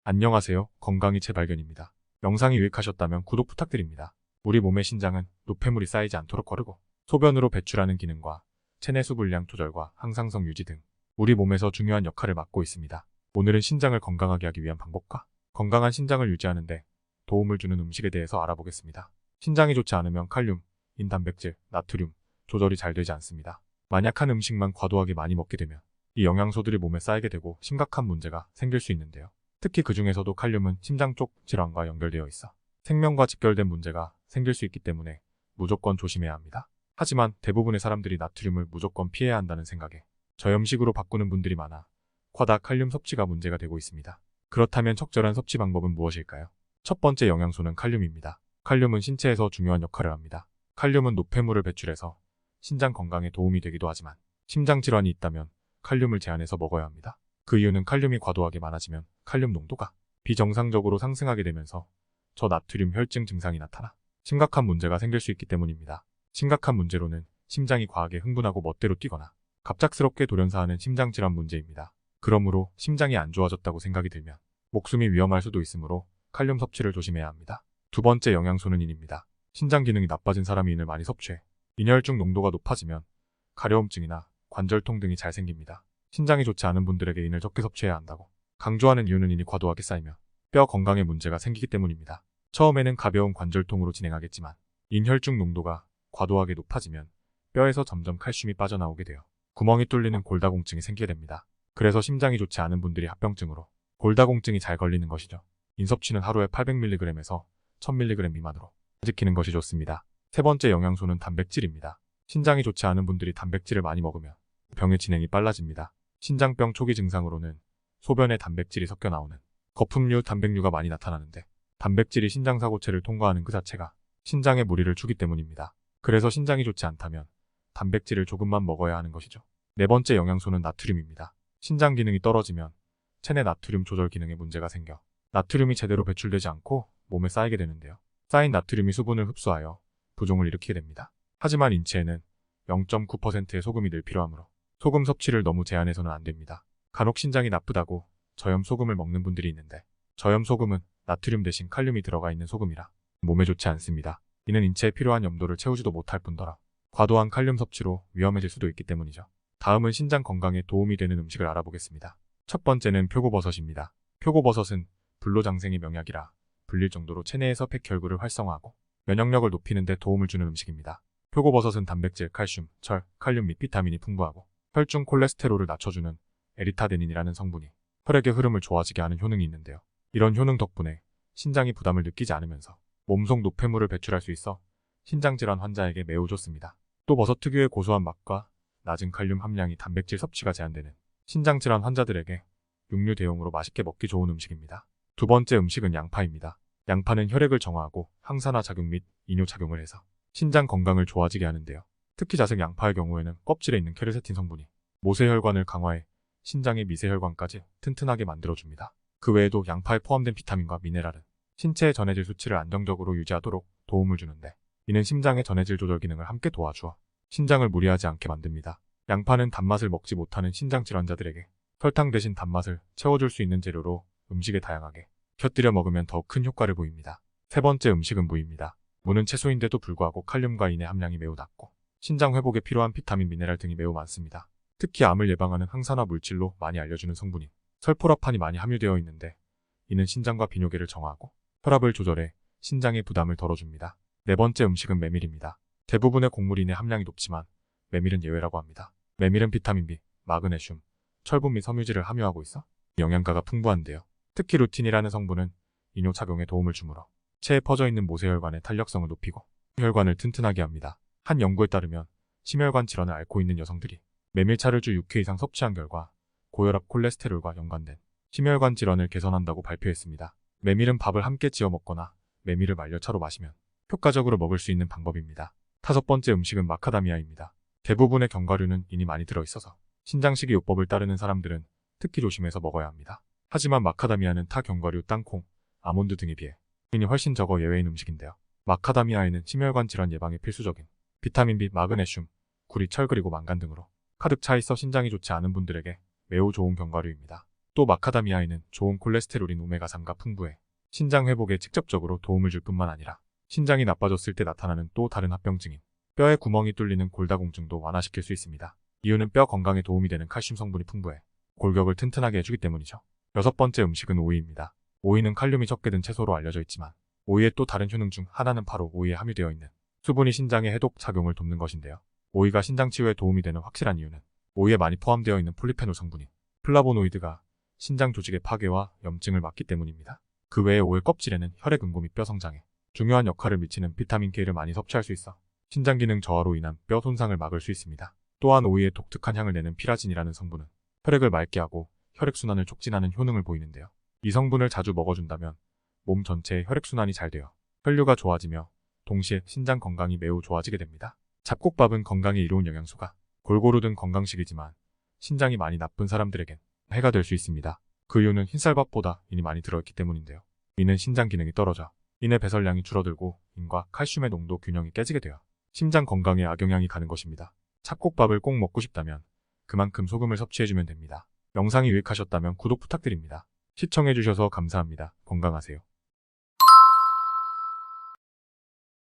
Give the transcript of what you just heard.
안녕하세요. 건강이 제 발견입니다. 영상이 유익하셨다면 구독 부탁드립니다. 우리 몸의 신장은 노폐물이 쌓이지 않도록 거르고 소변으로 배출하는 기능과 체내 수분량 조절과 항상성 유지 등 우리 몸에서 중요한 역할을 맡고 있습니다. 오늘은 신장을 건강하게 하기 위한 방법과 건강한 신장을 유지하는 데 도움을 주는 음식에 대해서 알아보겠습니다. 신장이 좋지 않으면 칼륨, 인단백질, 나트륨 조절이 잘 되지 않습니다. 만약 한 음식만 과도하게 많이 먹게 되면 이 영양소들이 몸에 쌓이게 되고 심각한 문제가 생길 수 있는데요. 특히 그 중에서도 칼륨은 심장 쪽 질환과 연결되어 있어 생명과 직결된 문제가 생길 수 있기 때문에 무조건 조심해야 합니다. 하지만 대부분의 사람들이 나트륨을 무조건 피해야 한다는 생각에 저염식으로 바꾸는 분들이 많아 과다 칼륨 섭취가 문제가 되고 있습니다. 그렇다면 적절한 섭취 방법은 무엇일까요? 첫 번째 영양소는 칼륨입니다. 칼륨은 신체에서 중요한 역할을 합니다. 칼륨은 노폐물을 배출해서 신장 건강에 도움이 되기도 하지만 심장 질환이 있다면 칼륨을 제한해서 먹어야 합니다. 그 이유는 칼륨이 과도하게 많아지면 칼륨 농도가 비정상적으로 상승하게 되면서 저나트륨 혈증 증상이 나타나 심각한 문제가 생길 수 있기 때문입니다. 심각한 문제로는 심장이 과하게 흥분하고 멋대로 뛰거나 갑작스럽게 돌연사하는 심장질환 문제입니다. 그러므로 심장이 안 좋아졌다고 생각이 들면 목숨이 위험할 수도 있으므로 칼륨 섭취를 조심해야 합니다. 두 번째 영양소는 인입니다. 신장 기능이 나빠진 사람이 인을 많이 섭취해 인혈중 농도가 높아지면 가려움증이나 관절통 등이 잘 생깁니다. 신장이 좋지 않은 분들에게 인을 적게 섭취해야 한다고 강조하는 이유는 인이 과도하게 쌓이며 뼈 건강에 문제가 생기기 때문입니다. 처음에는 가벼운 관절통으로 진행하겠지만 인혈중 농도가 과도하게 높아지면 뼈에서 점점 칼슘이 빠져나오게 되어 구멍이 뚫리는 골다공증이 생기게 됩니다. 그래서 심장이 좋지 않은 분들이 합병증으로 골다공증이 잘 걸리는 것이죠. 인 섭취는 하루에 800mg에서 1000mg 미만으로 지키는 것이 좋습니다. 세 번째 영양소는 단백질입니다. 신장이 좋지 않은 분들이 단백질을 많이 먹으면 병의 진행이 빨라집니다. 신장병 초기 증상으로는 소변에 단백질이 섞여 나오는 거품류, 단백류가 많이 나타나는데 단백질이 신장사고체를 통과하는 그 자체가 신장에 무리를 주기 때문입니다. 그래서 신장이 좋지 않다면 단백질을 조금만 먹어야 하는 것이죠. 네 번째 영양소는 나트륨입니다. 신장 기능이 떨어지면 체내 나트륨 조절 기능에 문제가 생겨 나트륨이 제대로 배출되지 않고 몸에 쌓이게 되는데요. 쌓인 나트륨이 수분을 흡수하여 부종을 일으키게 됩니다. 하지만 인체에는 0.9%의 소금이 늘 필요하므로 소금 섭취를 너무 제한해서는 안 됩니다. 간혹 신장이 나쁘다고 저염 소금을 먹는 분들이 있는데 저염 소금은 나트륨 대신 칼륨이 들어가 있는 소금이라 몸에 좋지 않습니다. 이는 인체에 필요한 염도를 채우지도 못할 뿐더러 과도한 칼륨 섭취로 위험해질 수도 있기 때문이죠. 다음은 신장 건강에 도움이 되는 음식을 알아보겠습니다. 첫 번째는 표고버섯입니다. 표고버섯은 불로장생의 명약이라 불릴 정도로 체내에서 백혈구를 활성화하고 면역력을 높이는 데 도움을 주는 음식입니다. 표고버섯은 단백질, 칼슘, 철, 칼륨 및 비타민이 풍부하고 혈중 콜레스테롤을 낮춰주는 에리타데닌이라는 성분이 혈액의 흐름을 좋아지게 하는 효능이 있는데요. 이런 효능 덕분에 신장이 부담을 느끼지 않으면서 몸속 노폐물을 배출할 수 있어 신장질환 환자에게 매우 좋습니다. 또 버섯 특유의 고소한 맛과 낮은 칼륨 함량이 단백질 섭취가 제한되는 신장질환 환자들에게 육류 대용으로 맛있게 먹기 좋은 음식입니다. 두 번째 음식은 양파입니다. 양파는 혈액을 정화하고 항산화 작용 및 이뇨 작용을 해서 신장 건강을 좋아지게 하는데요. 특히 자색 양파의 경우에는 껍질에 있는 케르세틴 성분이 모세혈관을 강화해 신장의 미세혈관까지 튼튼하게 만들어줍니다. 그 외에도 양파에 포함된 비타민과 미네랄은 신체의 전해질 수치를 안정적으로 유지하도록 도움을 주는데 이는 심장의 전해질 조절 기능을 함께 도와주어 신장을 무리하지 않게 만듭니다. 양파는 단맛을 먹지 못하는 신장 질환자들에게 설탕 대신 단맛을 채워줄 수 있는 재료로 음식에 다양하게 곁들여 먹으면 더 큰 효과를 보입니다. 세 번째 음식은 무입니다. 무는 채소인데도 불구하고 칼륨과 인의 함량이 매우 낮고 신장 회복에 필요한 비타민, 미네랄 등이 매우 많습니다. 특히 암을 예방하는 항산화 물질로 많이 알려주는 성분인 설포라판이 많이 함유되어 있는데 이는 신장과 비뇨기를 정화하고 혈압을 조절해 신장의 부담을 덜어줍니다. 네 번째 음식은 메밀입니다. 대부분의 곡물인의 함량이 높지만 메밀은 예외라고 합니다. 메밀은 비타민 B, 마그네슘, 철분 및 섬유질을 함유하고 있어 영양가가 풍부한데요. 특히 루틴이라는 성분은 이뇨작용에 도움을 주므로 체에 퍼져있는 모세혈관의 탄력성을 높이고 혈관을 튼튼하게 합니다. 한 연구에 따르면 심혈관 질환을 앓고 있는 여성들이 메밀차를 주 6회 이상 섭취한 결과 고혈압 콜레스테롤과 연관된 심혈관 질환을 개선한다고 발표했습니다. 메밀은 밥을 함께 지어 먹거나 메밀을 말려 차로 마시면 효과적으로 먹을 수 있는 방법입니다. 다섯 번째 음식은 마카다미아입니다. 대부분의 견과류는 인이 많이 들어있어서 신장식이 요법을 따르는 사람들은 특히 조심해서 먹어야 합니다. 하지만 마카다미아는 타 견과류, 땅콩, 아몬드 등에 비해 인이 훨씬 적어 예외인 음식인데요. 마카다미아에는 심혈관 질환 예방에 필수적인 비타민 B, 마그네슘, 구리, 철 그리고 망간 등으로 가득 차 있어 신장이 좋지 않은 분들에게 매우 좋은 견과류입니다. 또 마카다미아에는 좋은 콜레스테롤인 오메가3가 풍부해 신장 회복에 직접적으로 도움을 줄 뿐만 아니라 신장이 나빠졌을 때 나타나는 또 다른 합병증인 뼈에 구멍이 뚫리는 골다공증도 완화시킬 수 있습니다. 이유는 뼈 건강에 도움이 되는 칼슘 성분이 풍부해 골격을 튼튼하게 해주기 때문이죠. 여섯 번째 음식은 오이입니다. 오이는 칼륨이 적게 든 채소로 알려져 있지만 오이의 또 다른 효능 중 하나는 바로 오이에 함유되어 있는 수분이 신장의 해독 작용을 돕는 것인데요. 오이가 신장 치유에 도움이 되는 확실한 이유는 오이에 많이 포함되어 있는 폴리페놀 성분인 플라보노이드가 신장 조직의 파괴와 염증을 막기 때문입니다. 그 외에 오이 껍질에는 혈액 응고 및 뼈 성장에 중요한 역할을 미치는 비타민 K를 많이 섭취할 수 있어 신장 기능 저하로 인한 뼈 손상을 막을 수 있습니다. 또한 오이의 독특한 향을 내는 피라진이라는 성분은 혈액을 맑게 하고 혈액순환을 촉진하는 효능을 보이는데요. 이 성분을 자주 먹어준다면 몸 전체의 혈액순환이 잘 되어 혈류가 좋아지며 동시에 신장 건강이 매우 좋아지게 됩니다. 잡곡밥은 건강에 이로운 영양소가 골고루 든 건강식이지만 신장이 많이 나쁜 사람들에겐 해가 될 수 있습니다. 그 이유는 흰쌀밥보다 인이 많이 들어있기 때문인데요. 이는 신장 기능이 떨어져 인의 배설량이 줄어들고 인과 칼슘의 농도 균형이 깨지게 되어 심장 건강에 악영향이 가는 것입니다. 잡곡밥을 꼭 먹고 싶다면 그만큼 소금을 섭취해주면 됩니다. 영상이 유익하셨다면 구독 부탁드립니다. 시청해주셔서 감사합니다. 건강하세요.